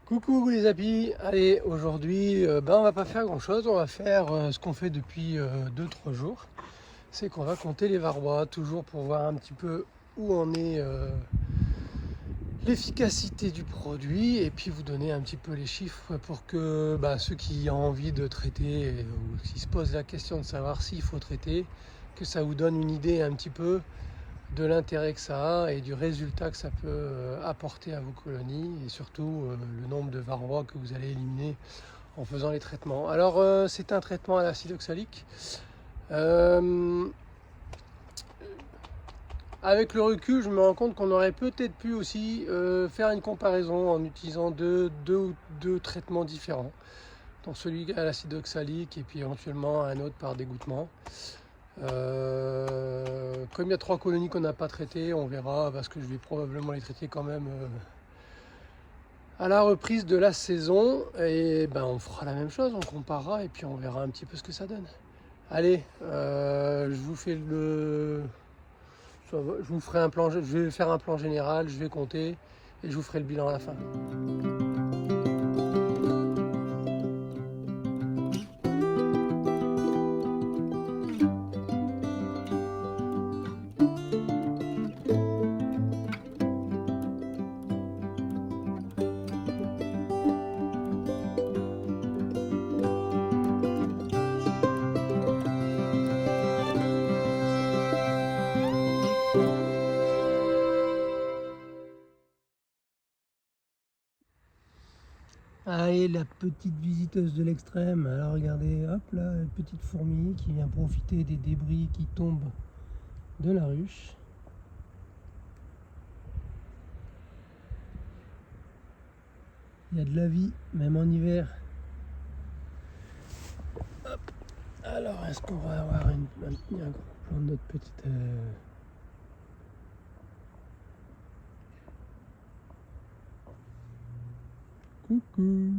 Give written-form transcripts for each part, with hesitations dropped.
Coucou les amis, allez aujourd'hui on va pas faire grand chose, on va faire ce qu'on fait depuis 2-3 jours, c'est qu'on va compter les varrois, toujours pour voir un petit peu où en est l'efficacité du produit et puis vous donner un petit peu les chiffres pour que ceux qui ont envie de traiter ou qui se posent la question de savoir s'il faut traiter, que ça vous donne une idée un petit peu de l'intérêt que ça a et du résultat que ça peut apporter à vos colonies et surtout le nombre de varrois que vous allez éliminer en faisant les traitements. Alors c'est un traitement à l'acide oxalique. Euh, avec le recul, je me rends compte qu'on aurait peut-être pu aussi faire une comparaison en utilisant deux traitements différents. Donc celui à l'acide oxalique et puis éventuellement un autre par dégouttement. Comme il y a 3 colonies qu'on n'a pas traitées, on verra parce que je vais probablement les traiter quand même à la reprise de la saison. Et on fera la même chose, on comparera et puis on verra un petit peu ce que ça donne. Allez, je vous fais je vous ferai un plan, je vais faire un plan général, je vais compter et je vous ferai le bilan à la fin. Allez, la petite visiteuse de l'extrême. Alors regardez, hop là, une petite fourmi qui vient profiter des débris qui tombent de la ruche. Il y a de la vie, même en hiver. Hop. Alors, est-ce qu'on va avoir un gros plan de notre petite... Coucou.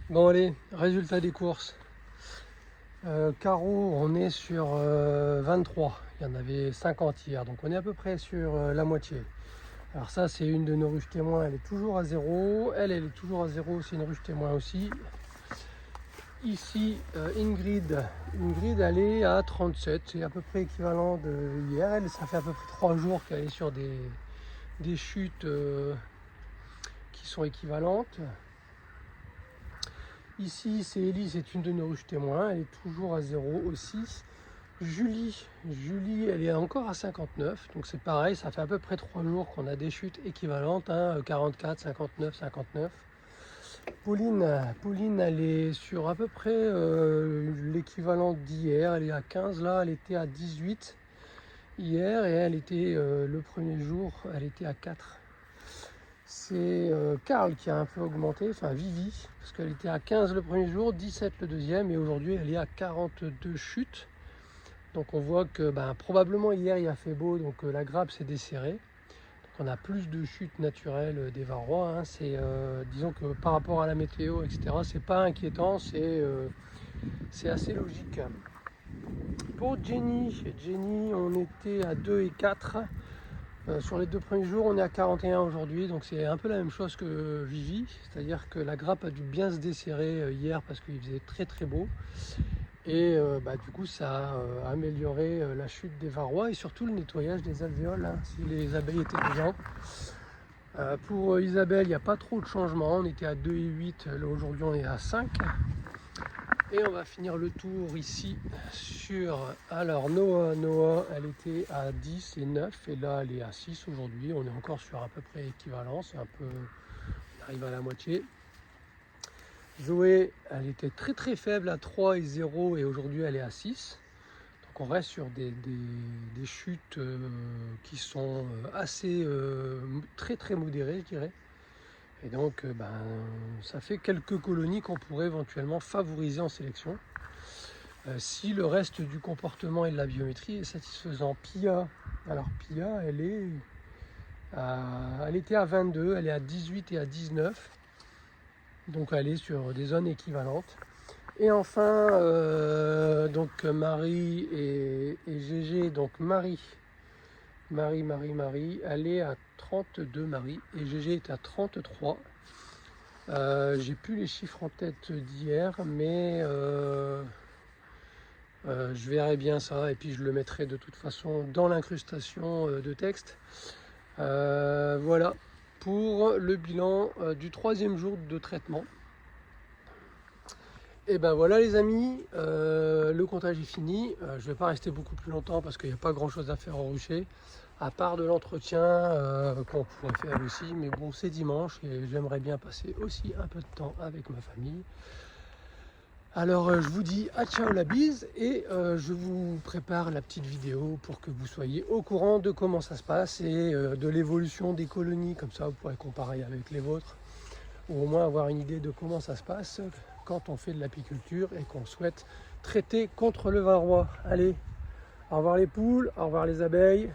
Bon allez, résultat des courses. Carreau, on est sur 23. Il y en avait 50 hier, donc on est à peu près sur la moitié. Alors ça, c'est une de nos ruches témoins, elle est toujours à 0. Elle est toujours à 0, c'est une ruche témoin aussi. Ici, Ingrid, elle est à 37, c'est à peu près équivalent de hier. Elle, ça fait à peu près 3 jours qu'elle est sur des chutes qui sont équivalentes. Ici, c'est Ellie, c'est une de nos ruches témoins, elle est toujours à 0 aussi. Julie, elle est encore à 59, donc c'est pareil, ça fait à peu près 3 jours qu'on a des chutes équivalentes, 44, 59, 59. Pauline, elle est sur à peu près l'équivalent d'hier, elle est à 15 là, elle était à 18 hier et elle était le premier jour, elle était à 4. C'est Karl qui a un peu augmenté, enfin Vivi, parce qu'elle était à 15 le premier jour, 17 le deuxième, et aujourd'hui elle est à 42 chutes. Donc on voit que probablement hier il a fait beau, donc la grappe s'est desserrée. Donc on a plus de chutes naturelles des varrois. Disons que par rapport à la météo, etc., c'est pas inquiétant, c'est assez logique. Pour Jenny, on était à 2 et 4. Sur les 2 premiers jours, on est à 41 aujourd'hui, donc c'est un peu la même chose que Vivi, c'est-à-dire que la grappe a dû bien se desserrer hier parce qu'il faisait très très beau. Et du coup, ça a amélioré la chute des varrois et surtout le nettoyage des alvéoles, si les abeilles étaient dedans. Pour Isabelle, il n'y a pas trop de changements. On était à 2 et 8, là aujourd'hui on est à 5. Et on va finir le tour ici sur... Alors Noah, elle était à 10 et 9 et là elle est à 6 aujourd'hui. On est encore sur à peu près équivalent, c'est un peu... On arrive à la moitié. Zoé, elle était très très faible à 3 et 0 et aujourd'hui elle est à 6. Donc on reste sur des chutes qui sont assez très très modérées, je dirais. Et donc ça fait quelques colonies qu'on pourrait éventuellement favoriser en sélection. Si le reste du comportement et de la biométrie est satisfaisant. Pia, alors Pia, elle était à 22, elle est à 18 et à 19. Donc elle est sur des zones équivalentes. Et enfin, donc Marie et Gégé, donc Marie, elle est à 32 Marie, et Gégé est à 33. J'ai plus les chiffres en tête d'hier, mais je verrai bien ça, et puis je le mettrai de toute façon dans l'incrustation de texte. Voilà pour le bilan du 3e jour de traitement. Et ben voilà les amis, le comptage est fini. Je ne vais pas rester beaucoup plus longtemps parce qu'il n'y a pas grand chose à faire au rucher, à part de l'entretien qu'on pourrait faire aussi. Mais bon, c'est dimanche et j'aimerais bien passer aussi un peu de temps avec ma famille. Alors je vous dis à ciao la bise, et je vous prépare la petite vidéo pour que vous soyez au courant de comment ça se passe et de l'évolution des colonies. Comme ça vous pourrez comparer avec les vôtres, ou au moins avoir une idée de comment ça se passe quand on fait de l'apiculture et qu'on souhaite traiter contre le varroa. Allez, au revoir les poules, au revoir les abeilles,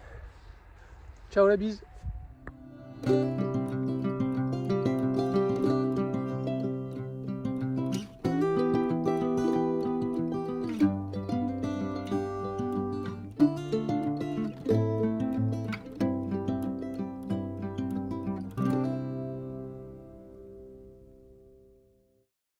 ciao la bise.